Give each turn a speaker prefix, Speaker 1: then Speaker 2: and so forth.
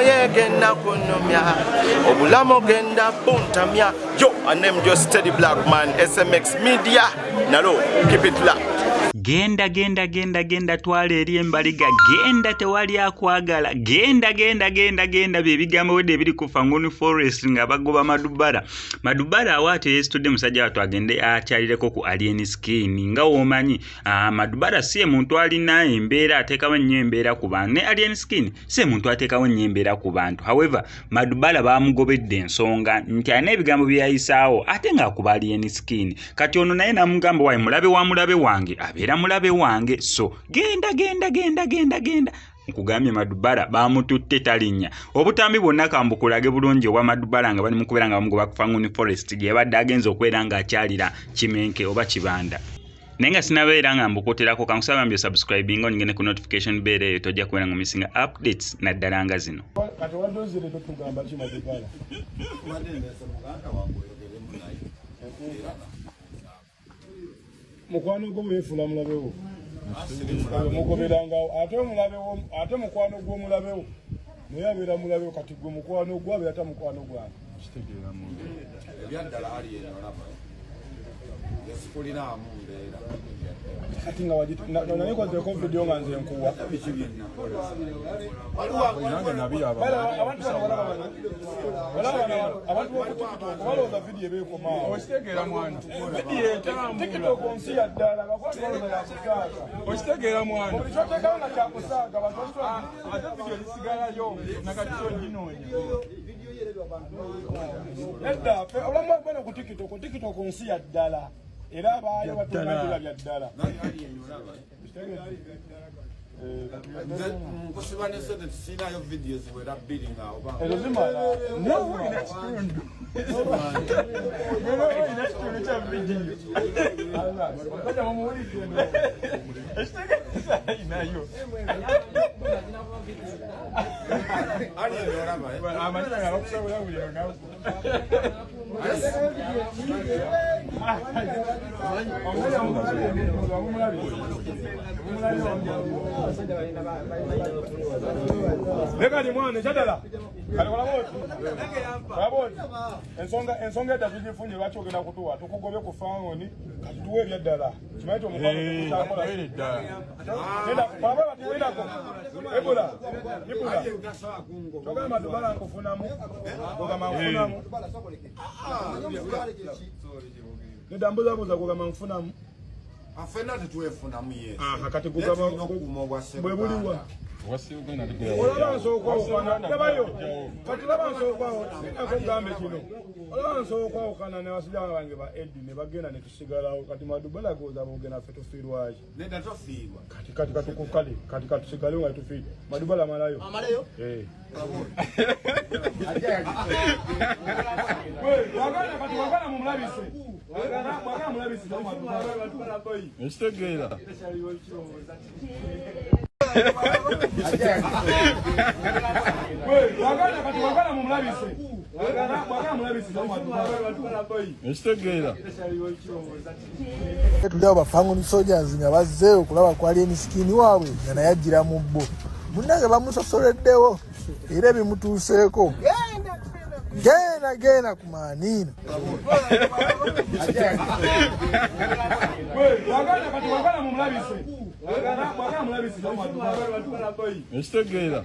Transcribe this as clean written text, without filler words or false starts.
Speaker 1: moye genda kunomya obulamo genda puntamya. Yo, I name just Steady Black Man, SMX Media. Nalo, keep it locked.
Speaker 2: Genda twala eri embaliga, genda tewali akwagala, genda bye bigambo wedde ebiri ku Fangoni Forest nga bagoba Madubara awaate yesterday musajja watu agende akyalireko ku Alien Skin nga womanyi Madubara si muntu alina embeera ateekawo nnyo embeera ku bantu ne Alien Skin si muntu ateekawo nnyo embeera ku bantu. However Madubara bamugobedde ensonga nti alina ebigambo byayisaawo ate nga akuba Alien Skin kati ono naye namugamba wayi mulabe wa mulabe wange abeera mulabe wange so genda nkugambye Madubara bamututte talinnya obutambi bwonna kambukulage bulungi obwa Madubara nga bali mu kubeera nga bamugoba ku Fangoni Forest gye yabadde agenza okubeera nga akyalira Kimenke oba Kibanda. Naye nga sinabeera nga mbukoterako kankusaba mbyo subscribing ongene ku notification bell eyo tojja kubeera nga misinga updates naddala nga zino.
Speaker 3: Kati wadozire tugamba ki Madubara? Mukwano gwo weefula mulabewo. Mugoberanga ate mukwano gwo mulabewo. Naye abeera mulabewo kati gwe mukwano gwo abeera ta mukwano gwange. Kitegeera mu. Ebyaddala ali eno alaba. Yasikulina amumbeera. Kati nga wajita naye ko zeko video nga nze nkuwa. Nange nabi abantu baloza video ebeeko maawo. Okitegeera mwana. Video entambula. TikTok onsi ya ddala bakwata baloza ya kusaaga. Okitegeera mwana. Okichoteekawo na kya kusaaga abantu ate video zisigalayo nakati oginoonya. Edda olamu bano ku TikTok onsi ya ddala. Era abaayo batugambira bya ddala. Kusibane sote tusinayo videos wera bidding awo ba. Elozimala. No inachitundu. No inachitundu cha video. Allah. Ngoja mumuli tena. Hashtag inayo. Ali ndio ba. Amani na rokusha yangu leo ngao. Lega ni mwana jadala. Alikola boti. Ensonga tajifunye bachogenda kutuwa tukugobe ku Fangoni kati tuwe byaddala. Kimaito mukwano kutakola ile ddala. Nenda baba batiwenda ko. Ebola. Toga Madubara nkufunamu. Toga manfunamu. Nedambuza buza kugama nfunamu. Afena tuwefunamu yesu. Kati kugama bwe buliwa. Wasiugana ndikuya. Olabanso okwawukana. Yabayo. Kati labanso okwawukana. Nakugambe kino. Olabanso okwawukana ne basijja bange ba Eddie ne bagenda ne tusigalawo. Kati Madubara goza bogena fe tufiirwaje. Nenda tofiirwa. Kati tukukale. Kati tusigalewo nga tufiirwa. Madubara amalayo. Amalayo? Wagana mumulabise. Wagana mulabise Madubara boy. Estegera. Wagana mumulabise. Wagana mulabise Madubara boy. Estegera. Tulaba Bafangoni soldiers nga bazze okulaba ku Alien Skin waabwe nga nayajjira mu bbo. Munnange bamusosoleddewo era ebimutuuseeko. Genda kumanina. Wagana mumulabise. Wagana mulabise Madubara boy. Estegera.